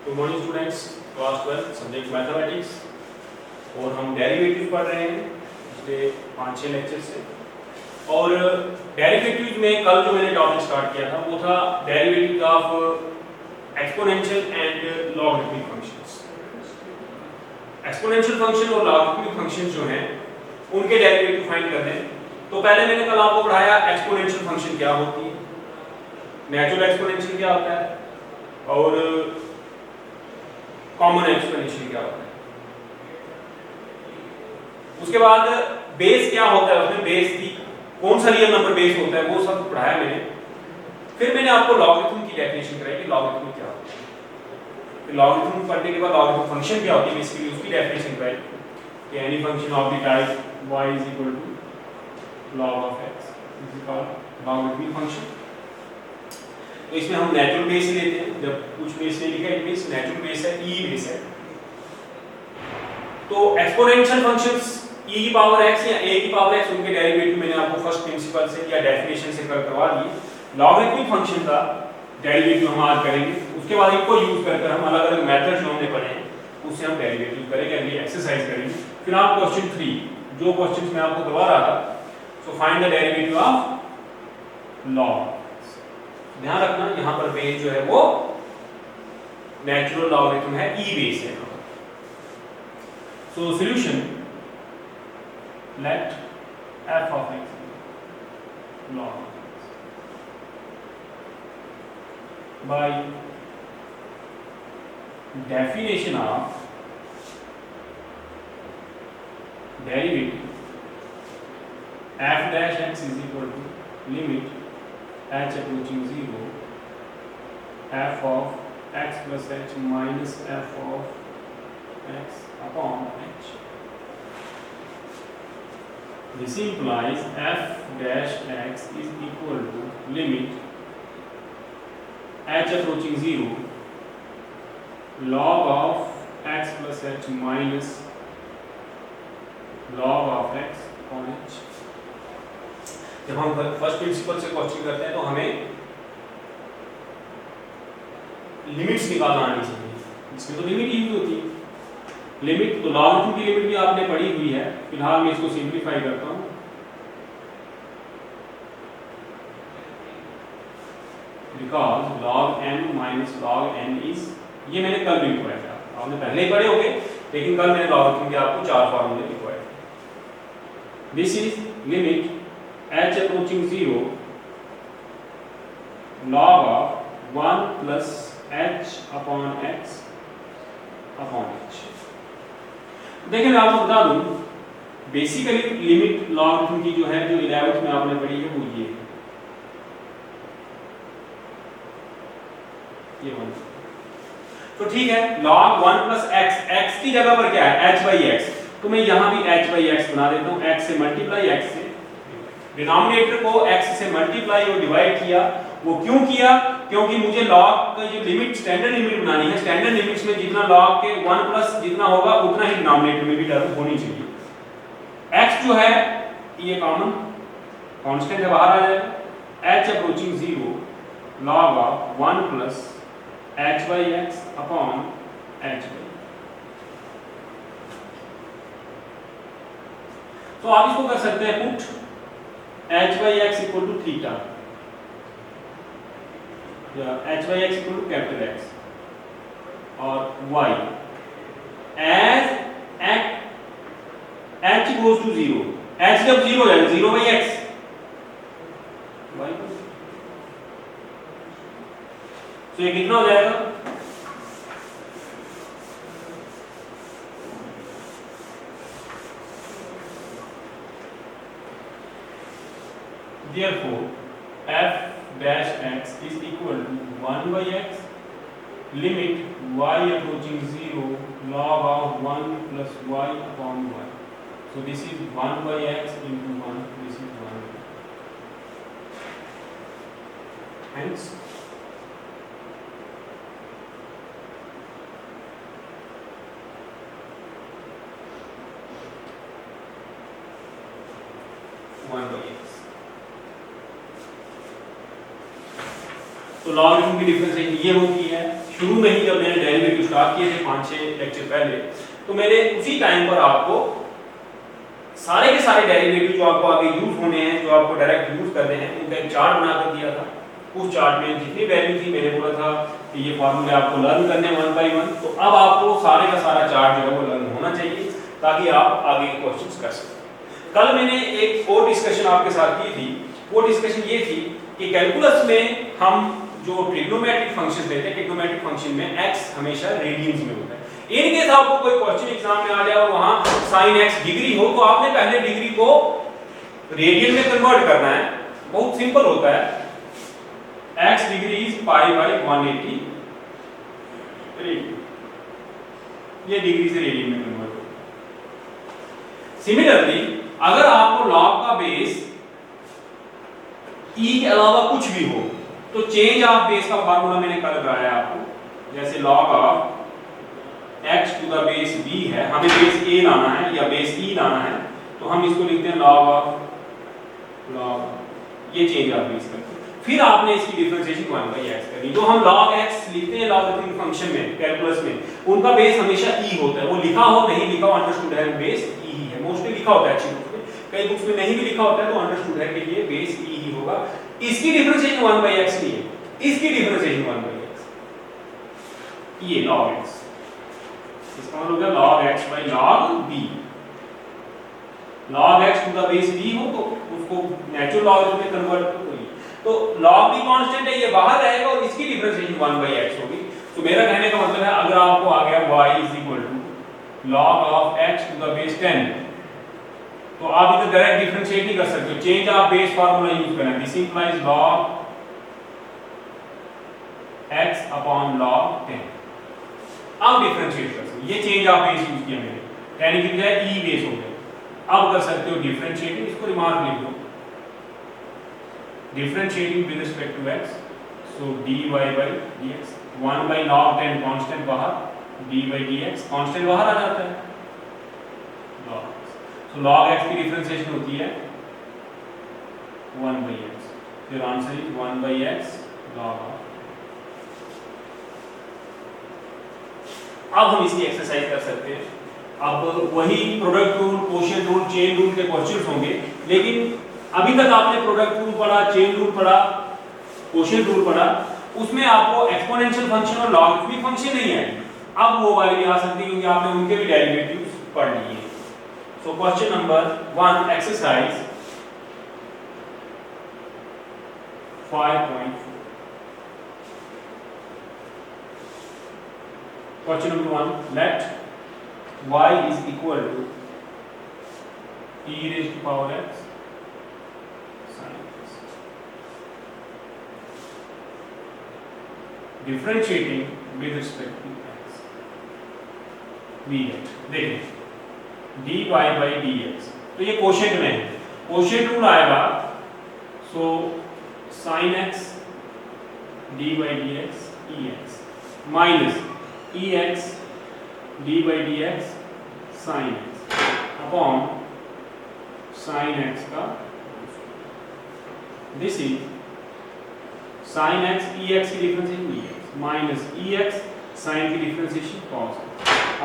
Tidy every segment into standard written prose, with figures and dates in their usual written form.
Good morning students, class 12 subject mathematics और हम derivative पढ़ रहे हैं पिछले 5-6 लेक्चर से। और डेरिवेटिव में कल जो मैंने टॉपिक स्टार्ट किया था वो था derivative of exponential and logarithmic functions. Exponential function और लॉगरिथमिक फंक्शंस जो हैं उनके डेरिवेटिव फाइंड करने हैं। तो पहले मैंने कल आपको पढ़ाया एक्सपोनेंशियल फंक्शन क्या होती है, नेचुरल एक्सपोनेंशियल क्या होता है और कॉमन एक्सपोनेंशियल क्या होता है। उसके बाद बेस क्या होता है, उसमें बेस की कौन सा रियल नंबर बेस होता है वो सब पढ़ाया मैंने। फिर मैंने आपको लॉगरिथम की डेफिनेशन कराई कि लॉगरिथम क्या होता है। फिर लॉगरिथम पढ़ने के बाद लॉगरिथम फंक्शन क्या होती है बेसिकली उसकी डेफिनेशन कराई कि any function of the type y is equal to log of x is called logarithmic function. तो इसमें हम नेचुरल बेस ही लेते हैं, जब कुछ बेस नहीं लिखा है बेस नेचुरल बेस है, ई बेस है। तो एक्सपोनेंशियल फंक्शंस e की पावर x या a की पावर x उनके डेरिवेटिव मैंने आपको फर्स्ट प्रिंसिपल से या डेफिनेशन से करवा दिए। लॉगरिथमिक फंक्शन का डेरिवेटिव हम आज करेंगे, उसके बाद इनको यूज कर हम अलग अलग मेथड जो हमने पढ़े हैं उससे हम डेरिवेटिव करेंगे, अगली एक्सरसाइज करेंगे। फिर आप क्वेश्चन 3 जो क्वेश्चंस मैं आपको करवा रहा था, so find the derivative of log. ध्यान रखना यहां पर बेस जो है वो नेचुरल लॉगरिथम है, ई बेस है। So solution let f of x log by definition of derivative f dash x is equal to limit h approaching 0 f of x plus h minus f of x upon h. This implies f dash x is equal to limit h approaching 0 log of x plus h minus log of x upon h. जब हम first principle से question करते हैं तो हमें limits निकालना आनी चाहिए, इसमें तो लिमिट यूज होती है। लिमिट तो लॉगरिथम की लिमिट भी आपने पढ़ी हुई है, फिलहाल मैं इसको सिंप्लीफाई करता हूं। Because log n minus log n is, ये मैंने कल भी लिखवाया था, आपने पहले ही पढ़े होंगे, लेकिन कल मैंने लॉगरिथम के आपको 4 फार्मूले लिखवाए थे। This is limit h approaching 0 log of 1 plus h upon x upon h। देखिए मैं आपको बता दूं, बेसिकली लिमिट लॉगरिथम की जो है जो 11th में आपने पढ़ी है वो ये 1। तो ठीक है, log 1 plus x, x की जगह पर क्या है h by x, तो मैं यहां भी h by x बना देता हूं। x से मल्टीप्लाई, x से डिनोमिनेटर को x से मल्टीप्लाई और डिवाइड किया। वो क्यों किया? क्योंकि मुझे log का जो लिमिट स्टैंडर्ड लिमिट बनानी है, स्टैंडर्ड लिमिट्स में जितना log के 1 प्लस जितना होगा उतना ही डिनोमिनेटर में भी टर्म होनी चाहिए। x जो है ये कॉमन कांस्टेंट है, बाहर आ जाएगा। h approaching 0 log of 1 plus h by x upon h by। तो आप इसको कर सकते हैं put h by x equal to theta या h by x equal to capital X और y as h goes to 0, h जब 0 हो जाएगा 0 by x y, तो ये कितना हो जाएगा? Therefore, f dash x is equal to 1 by x limit y approaching 0 log of 1 plus y upon y. So this is 1 by x into 1. This is 1. Hence, तो logarithm की differentiation ये होती है शुरू में ही जब मैंने डेरिवेटिव स्टार्ट किए थे 5-6 लेक्चर पहले, तो मैंने उसी टाइम पर आपको सारे के सारे डेरिवेटिव जो आपको आगे यूज होने हैं, जो आपको डायरेक्ट यूज करने हैं, उनका एक चार्ट बनाकर दिया था। उस चार्ट में जितनी वैल्यू थी मैंने बोला था कि ये फार्मूले आपको लर्न करने 1 बाय 1। तो अब आपको सारे का सारा चार्ट जो है वो लर्न होना चाहिए ताकि आप आगे के क्वेश्चंस कर सकें। कल मैंने एक और डिस्कशन आपके साथ की थी, वो डिस्कशन ये थी कि कैलकुलस में हम जो ट्रिग्नोमेट्रिक फंक्शंस लेते हैं, ट्रिग्नोमेट्रिक फंक्शन में x हमेशा रेडियंस में होता है। इन केस आपको कोई क्वेश्चन एग्जाम में आ जाए और वहां sin x डिग्री हो, तो आपने पहले डिग्री को रेडियन में कन्वर्ट करना है। बहुत सिंपल होता है, x degree is pi by 180 radian, ये डिग्री से रेडियन में कन्वर्ट होगा। सिमिलरली अगर आपको log का बेस e के अलावा कुछ भी हो, तो चेंज ऑफ बेस का फार्मूला मैंने कल बताया आपको। जैसे log of x to the base b है, हमें बेस a लाना है या बेस e लाना है, तो हम इसको लिखते हैं log ऑफ, ये चेंज ऑफ बेस करते हैं। फिर आपने इसकी डिफरेंशिएशन 1 बाय x करनी। जो हम log x लिखते हैं लॉगरिथमिक फंक्शन में, कैलकुलस में, उनका बेस हमेशा e होता है। वो लिखा हो नहीं लिखा हो, अंडरस्टूड है बेस e ही है। मोस्टली लिखा होता है अच्छी बुक्स में, कई बुक्स में नहीं भी लिखा होता है तो अंडरस्टूड है कि ये बेस e ही होगा। इसकी डिफरेंशिएशन 1 बाय x नहीं है, इसकी डिफरेंशिएशन 1 बाय x, ये log x, इसका मतलब हो गया log x by log b। log x to the base b हो तो उसको नेचुरल लॉगरिथम में कन्वर्ट करिए, तो log b कांस्टेंट है, ये बाहर रहेगा और इसकी डिफरेंशिएशन 1 बाय x होगी। तो मेरा कहने का मतलब है अगर आपको आ गया y is equal to log of x to the base 10, तो आप इधर डायरेक्ट डिफरेंशिएट नहीं कर सकते, change of base formula use करना है। This implies log x upon log 10। अब डिफरेंशिएट कर सकते, ये चेंज ऑफ बेस यूज किया मैंने, यानी कि बजाय e बेस हो गया। अब कर सकते हो डिफरेंशिएटिंग, इसको रिमार्क लिख लो, differentiating with respect to x, so dy by dx, 1 by log 10 constant बाहर, d by dx कांस्टेंट बाहर आ जाता है, log। So log x की डिफरेंशिएशन होती है 1 by x, फिर answer is 1 by x log of. अब हम इसकी एक्सरसाइज कर सकते हैं। अब वही product rule, quotient rule, chain rule के क्वेश्चंस होंगे, लेकिन अभी तक आपने प्रोडक्ट रूल पढ़ा, चेन रूल पढ़ा, कोशेंट रूल पढ़ा, उसमें आपको एक्सपोनेंशियल फंक्शन और लॉगरिथमिक फंक्शन नहीं है। अब वो वाली भी आ सकती है क्योंकि आपने उनके भी डेरिवेटिव्स पढ़ लिए। So question number 1, exercise 5.4. Question number 1, let y is equal to e raised to power x sin x. Differentiating with respect to x. We get, देखें dy by dx, तो ये कोशेंट में है, कोशेंट रूल आएगा, so sin x dy by dx ex minus ex dy by dx sin x upon sin x का, this is sin x ex की differentiation ex minus ex sin की differentiation cos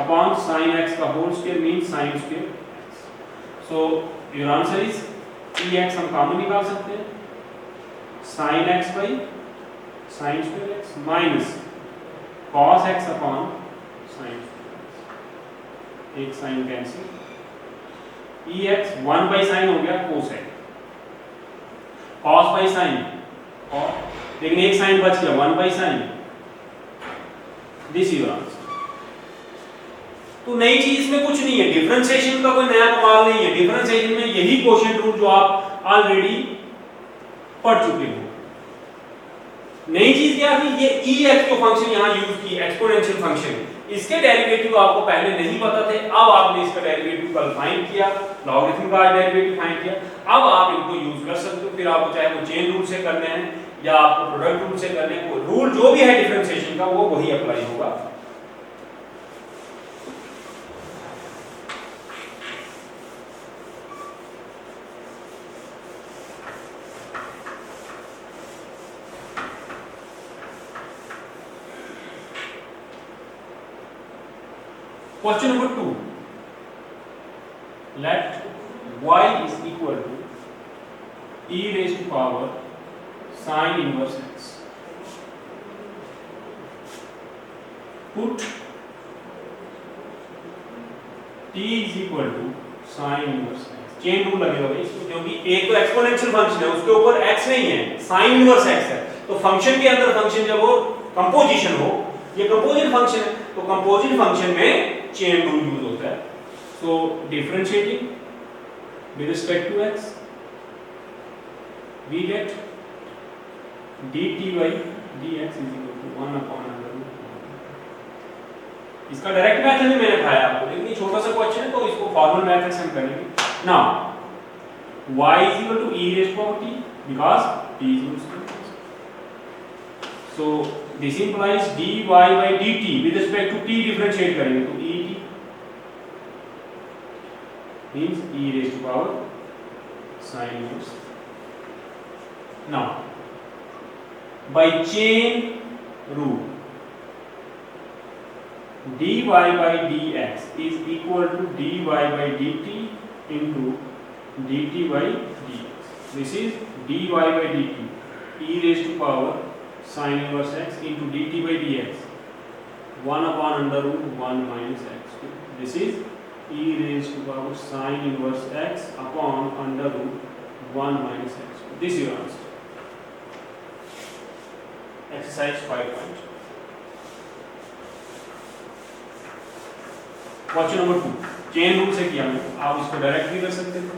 upon sin x का whole square means sin square x। So your answer is ex हम common निकाल सकते हैं, sin x by sin square x minus cos x upon sin square x, एक sin cancel, ex 1 by sin हो गया cos x, cos by sin और लेकिन एक sin बच गया 1 by sin, this is your answer. तो नई चीज में कुछ नहीं है, डिफरेंशिएशन का कोई नया कमाल नहीं है, डिफरेंशिएशन में यही कोशेंट रूल जो आप ऑलरेडी पढ़ चुके हो। नई चीज क्या थी, ये ex जो फंक्शन यहां यूज की, एक्सपोनेंशियल फंक्शन, इसके डेरिवेटिव आपको पहले नहीं पता थे, अब आपने इसका डेरिवेटिव कल फाइंड किया, लॉगरिथम का डेरिवेटिव फाइंड किया, अब आप इनको यूज कर सकते हो। फिर आपको चाहे वो चेन रूल से करने हैं या आपको प्रोडक्ट रूल से करने हैं, वो रूल जो भी है डिफरेंशिएशन का वो वही अप्लाई होगा। Question number 2, let y is equal to e raised to power sin inverse x. Put t is equal to sin inverse x. Chain rule लगेगा भाई इसमें, क्योंकि एक तो एक्सपोनेंशियल फंक्शन है, उसके ऊपर x नहीं है, sin इनवर्स x है, तो फंक्शन के अंदर फंक्शन जब वो कंपोजिशन हो, ये कंपोजिट फंक्शन है, तो कंपोजिट फंक्शन में चेन रूल यूज होता है. सो differentiating with respect to x, we get dt by dx is equal to 1 upon under root. इसका डायरेक्ट मेथड भी मैंने बताया आपको, लेकिन ये छोटा सा क्वेश्चन है तो इसको फॉर्मल मेथड से हम करेंगे. Now y is equal to e raised to power t because t is equal to t. So this implies dy by dt with respect to t differentiate करेंगे तो e t means e raised to power sin inverse. Now by chain rule dy by dx is equal to dy by dt into dt by dx. This is dy by dt e raised to power sin inverse x into dt by dx 1 upon under root 1 minus x. This is e raised to power sin inverse x upon under root 1 minus x. This is your answer. Exercise 5. Question number 2, chain rule से किया मैंने, आप इसको direct भी कर सकते थे,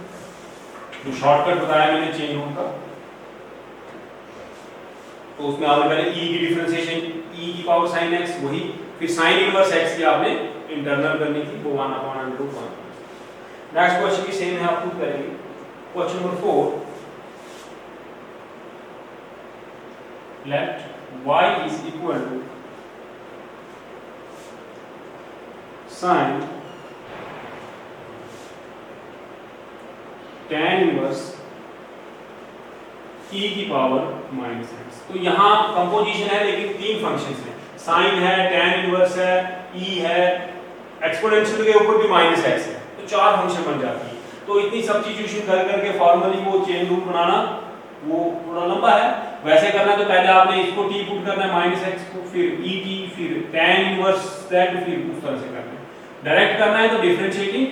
जो शॉर्टकट बताया मैंने चेन रूल का, तो उसमें आपने पहले e की डिफरेंशिएशन e की पावर sin x, वही फिर sin इनवर्स x की आपने इंटरनल करनी थी, वो 1 upon under root 1. Next question भी सेम है, आप खुद करेंगे. Question number 4, let y is equal to sin tan inverse e की पावर माइनस x. तो यहाँ कंपोजिशन है लेकिन तीन फंक्शंस हैं, साइन है, tan इनवर्स है, e है, एक्सपोनेंशियल के ऊपर भी माइनस x है, तो चार फंक्शन बन जाती है. तो इतनी सब्स्टिट्यूशन कर करके फॉर्मली वो चेन रूल बनाना वो थोड़ा लंबा है. वैसे करना है तो पहले आपने इसको t पुट करना है माइनस x को, फिर e t, फिर tan इनवर्स z, फिर उस तरह से करना है. डायरेक्ट करना है तो differentiating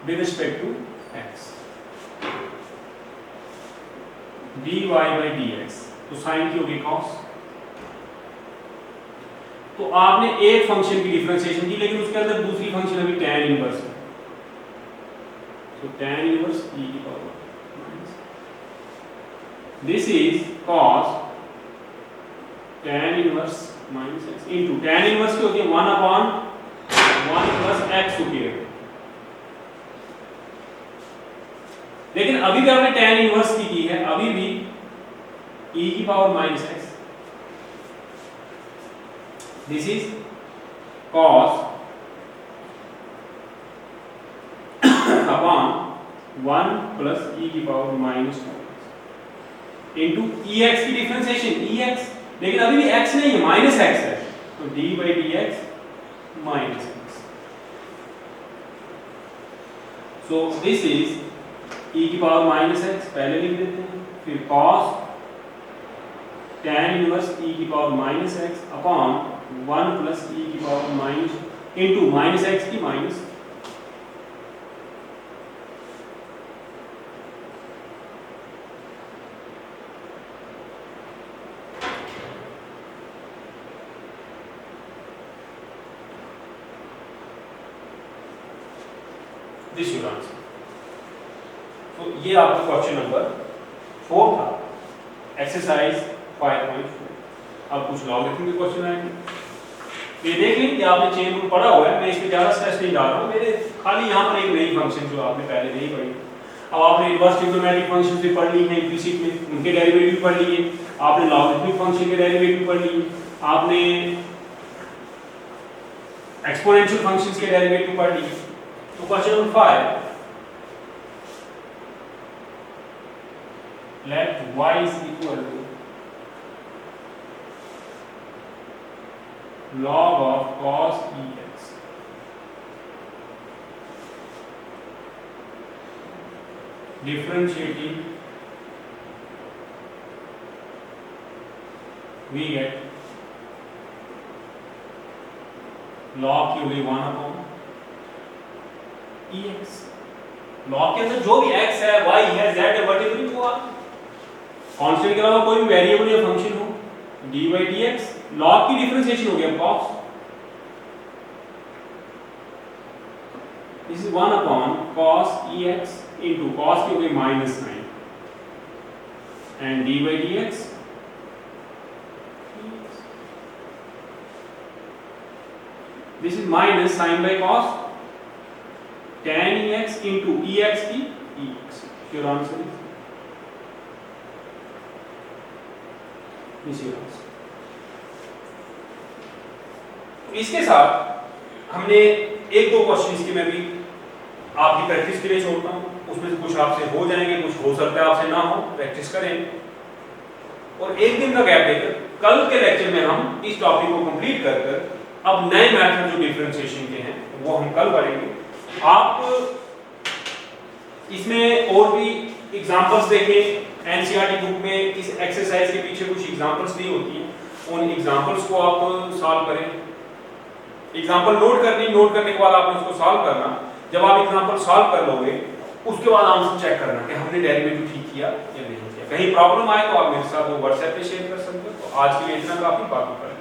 with respect to x dy by dx, तो साइन की होगी cos. तो आपने एक फंक्शन की डिफरेंशिएशन की, लेकिन उसके अंदर दूसरी फंक्शन अभी tan इनवर्स है, तो tan इनवर्स e की power minus. This is cos tan inverse minus x into tan inverse की होती है 1 अपॉन 1 प्लस x सुपीरियर. लेकिन अभी भी आपने tan इनवर्स की है, अभी भी e की power minus x. This is cos upon 1 plus e की पावर माइनस 2 इनटू ex की डिफरेंशिएशन ex, लेकिन अभी भी x नहीं है, माइनस x है, तो d by dx minus x. So this is e की पावर माइनस x, पहले लिख देते हैं, फिर cos tan इनवर्स e की power minus x upon 1 plus e की power minus into minus x की माइनस. This your answer. तो ये आपका क्वेश्चन नंबर 4 था, एक्सरसाइज 5.4. अब कुछ लॉगरिथम के क्वेश्चन आएंगे. ये देख लें कि आपने चेन रूल पढ़ा हुआ है, मैं इस पे ज़्यादा स्ट्रेस नहीं डाल रहा हूँ, मेरे खाली यहाँ पर एक नई फंक्शन जो आपने पहले नहीं पढ़ी. अब आपने इनवर्स ट्रिग्नोमेट्रिक फंक्शंस भी पढ़ ली हैं इम्प्लिसिट में, उनके डेरिवेटिव पढ़ लिए, आपने लॉगरिथमिक फंक्शन के डेरिवेटिव पढ़ लिए, आपने एक्सपोनेंशियल फंक्शंस के डेरिवेटिव पढ़ लिए. तो question number 5, let y is equal to log of cos ex. differentiating we get log की हो गई 1/ex। log के अंदर जो भी x है y है z है whatever वो कांस्टेंट के अलावा कोई भी वेरिएबल या फंक्शन हो dy dx log की डिफरेंशिएशन हो गया cos। This is 1/cos ex into cos की हो गई -9 and dy dx this is minus sin by cos tan ex into ex की ex। your answer is your answer। इसके साथ हमने एक दो क्वेश्चन की मैं भी आपकी प्रैक्टिस के लिए छोड़ता हूँ, उसमें से कुछ आपसे हो जाएंगे, कुछ हो सकता है आपसे ना हो, प्रैक्टिस करें और एक दिन का गैप देकर कल के लेक्चर में हम इस टॉपिक को कंप्लीट कर अब नए मेथड जो डिफरेंशिएशन के हैं वो हम कल पढ़ेंगे। आप इसमें और भी एग्जांपल्स देखें, एनसीईआरटी बुक में इस एक्सरसाइज के पीछे कुछ एग्जांपल्स दी होती हैं, उन एग्जांपल्स को आप सॉल्व करें। एग्जांपल नोट करने के बाद आपने उसको सॉल्व करना। जब आप एग्जांपल सॉल्व कर लोगे उसके बाद आंसर चेक करना कि हमने डेरिवेटिव ठीक किया या नहीं किया। कहीं प्रॉब्लम आए तो आप मेरे साथ वो व्हाट्सएप पे शेयर कर सकते हो। तो आज के लिए इतना काफी, बाकी पढ़ें।